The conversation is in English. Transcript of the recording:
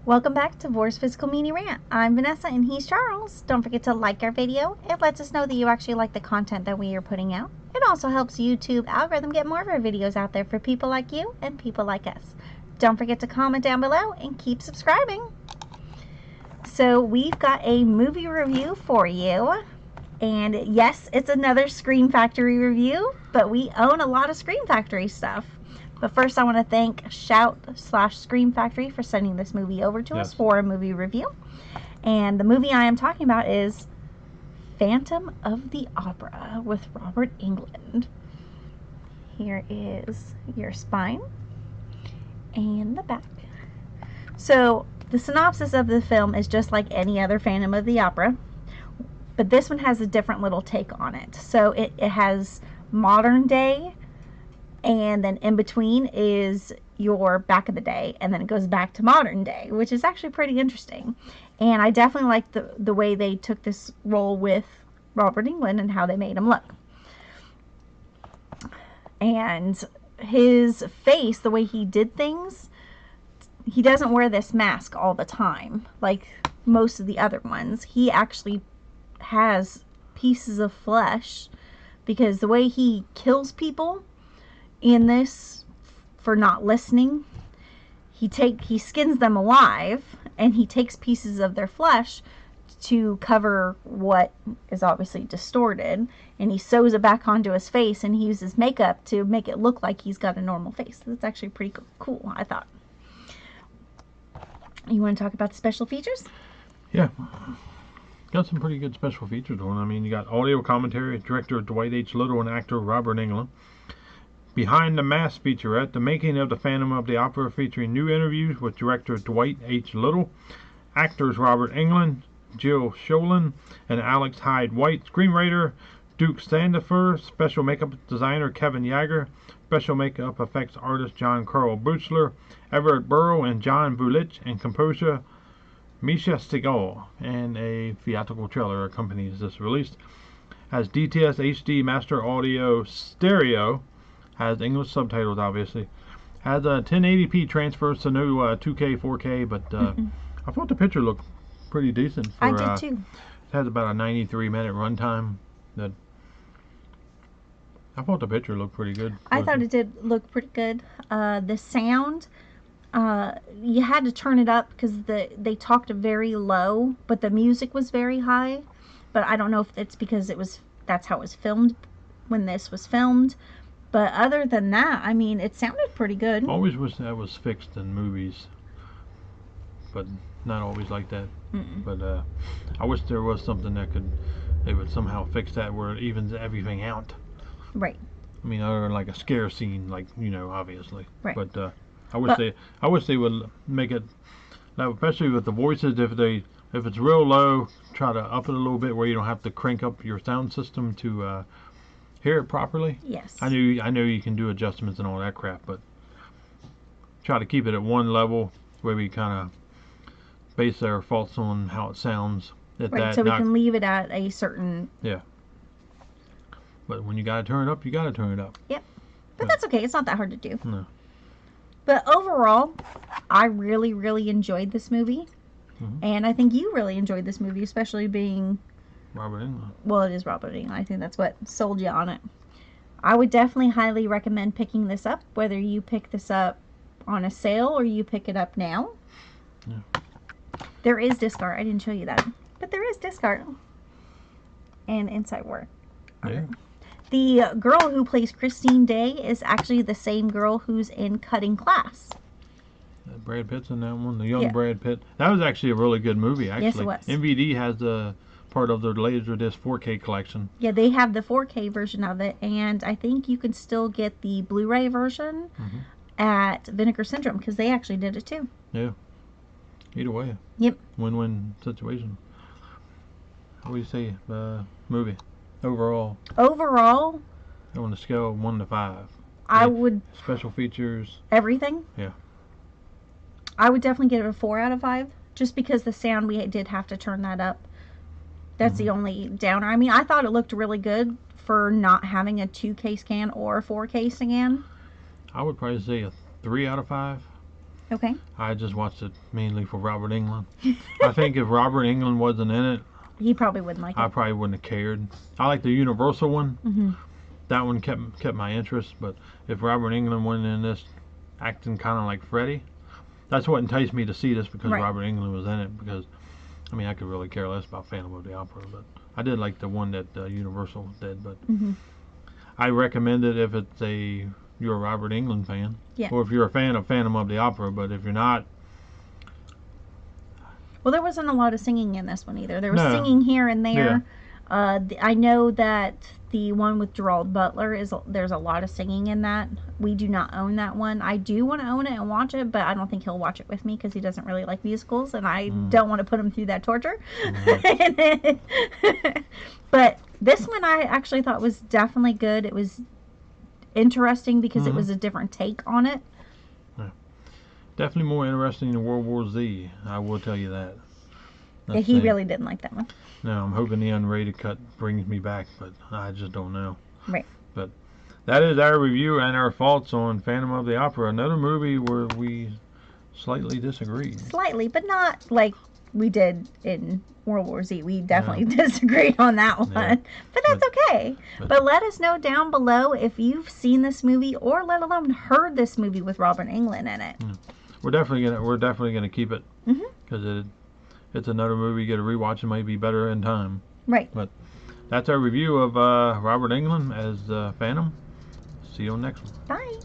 Welcome back to Vor's Physical Mini Rant. I'm Vanessa and he's Charles. Don't forget to like our video. It lets us know that you actually like the content that we are putting out. It also helps YouTube algorithm get more of our videos out there for people like you and people like us. Don't forget to comment down below and keep subscribing. So we've got a movie review for you. And yes, it's another Scream Factory review, but we own a lot of Scream Factory stuff. But first, I want to thank Shout/Scream Factory for sending this movie over to us for a movie review. And the movie I am talking about is Phantom of the Opera with Robert Englund. Here is your spine and the back. So the synopsis of the film is just like any other Phantom of the Opera, but this one has a different little take on it. So it has modern day, and then in between is your back of the day, and then it goes back to modern day, which is actually pretty interesting. And I definitely like the way they took this role with Robert Englund and how they made him look. And his face, the way he did things, he doesn't wear this mask all the time like most of the other ones. He actually has pieces of flesh, because the way he kills people in this for not listening, he skins them alive and he takes pieces of their flesh to cover what is obviously distorted, and he sews it back onto his face, and he uses makeup to make it look like he's got a normal face. That's actually pretty cool, I thought. You want to talk about the special features? Yeah, got some pretty good special features on. I mean, you got audio commentary, director Dwight H. Little and actor Robert Englund. Behind the Mask featurette, The Making of the Phantom of the Opera, featuring new interviews with director Dwight H. Little, actors Robert Englund, Jill Sholin, and Alex Hyde White, screenwriter Duke Sandifer, special makeup designer Kevin Yeager, special makeup effects artist John Carl Buchler, Everett Burrow and John Vulich, and composer Misha Stigall. And a theatrical trailer accompanies this release. Has DTS HD Master Audio Stereo, has English subtitles obviously, has a 1080p transfers to no 2K 4K, but I thought the picture looked pretty decent for, I did too. It has about a 93-minute runtime. That I thought the picture looked pretty good. I thought it did look pretty good. The sound, you had to turn it up because they talked very low, but the music was very high. But I don't know if it's because that's how it was filmed when this was filmed. But other than that, I mean, it sounded pretty good. Always wish that was fixed in movies, but not always like that. But I wish there was something that they would somehow fix that where it evens everything out. Right. I mean, other than like a scare scene, like, obviously. Right. But I wish they would make it, especially with the voices. If it's real low, try to up it a little bit where you don't have to crank up your sound system to hear it properly. Yes. I know you can do adjustments and all that crap, but try to keep it at one level where we kind of base our faults on how it sounds. Right, so we can leave it at a certain... Yeah. But when you gotta turn it up, you gotta turn it up. Yep. But that's okay. It's not that hard to do. No. But overall, I really, really enjoyed this movie. And I think you really enjoyed this movie, especially being... Robert Englund. Well, it is Robert Englund. I think that's what sold you on it. I would definitely highly recommend picking this up, whether you pick this up on a sale or you pick it up now. Yeah. There is disc art. I didn't show you that. But there is disc art. And inside work. Yeah. The girl who plays Christine Day is actually the same girl who's in Cutting Class. Brad Pitt's in that one. The young Brad Pitt. That was actually a really good movie, actually. Yes, it was. MVD has the part of their Laserdisc 4K collection. Yeah, they have the 4K version of it, and I think you can still get the Blu-ray version at Vinegar Syndrome, because they actually did it too. Yeah. Either way. Yep. Win-win situation. What do you say, movie? Overall. Overall, On a scale of 1 to 5. I would... Special features. Everything? Yeah. I would definitely give it a 4 out of 5, just because the sound, we did have to turn that up. That's the only downer. I mean, I thought it looked really good for not having a 2K scan or a 4K scan. I would probably say a 3 out of 5. Okay. I just watched it mainly for Robert Englund. I think if Robert Englund wasn't in it, He probably wouldn't like I it. probably wouldn't have cared. I like the Universal one. Hmm. That one kept my interest. But if Robert Englund wasn't in this, acting kind of like Freddy, that's what enticed me to see this because Right. Robert Englund was in it. Because I mean, I could really care less about Phantom of the Opera, but I did like the one that Universal did. But Hmm. I recommend it if you're a Robert Englund fan, Yeah. or if you're a fan of Phantom of the Opera. But if you're not, Well, there wasn't a lot of singing in this one either. There was no, singing here and yeah, there. I know that the one with Gerald Butler there's a lot of singing in that. We do not own that one. I do want to own it and watch it, but I don't think he'll watch it with me because he doesn't really like musicals, and I don't want to put him through that torture. But this one I actually thought was definitely good. It was interesting because it was a different take on it. definitely more interesting than World War Z. I will tell you that. Yeah, he really didn't like that one. No, I'm hoping the unrated cut brings me back, but I just don't know. Right. But that is our review and our thoughts on Phantom of the Opera, another movie where we slightly disagreed. Slightly, but not like we did in World War Z. We definitely disagreed on that one. Yeah. But that's okay. But let us know down below if you've seen this movie or let alone heard this movie with Robert Englund in it. We're definitely gonna keep it because it's another movie you get to rewatch and might be better in time. Right. But that's our review of Robert Englund as Phantom. See you on the next one. Bye.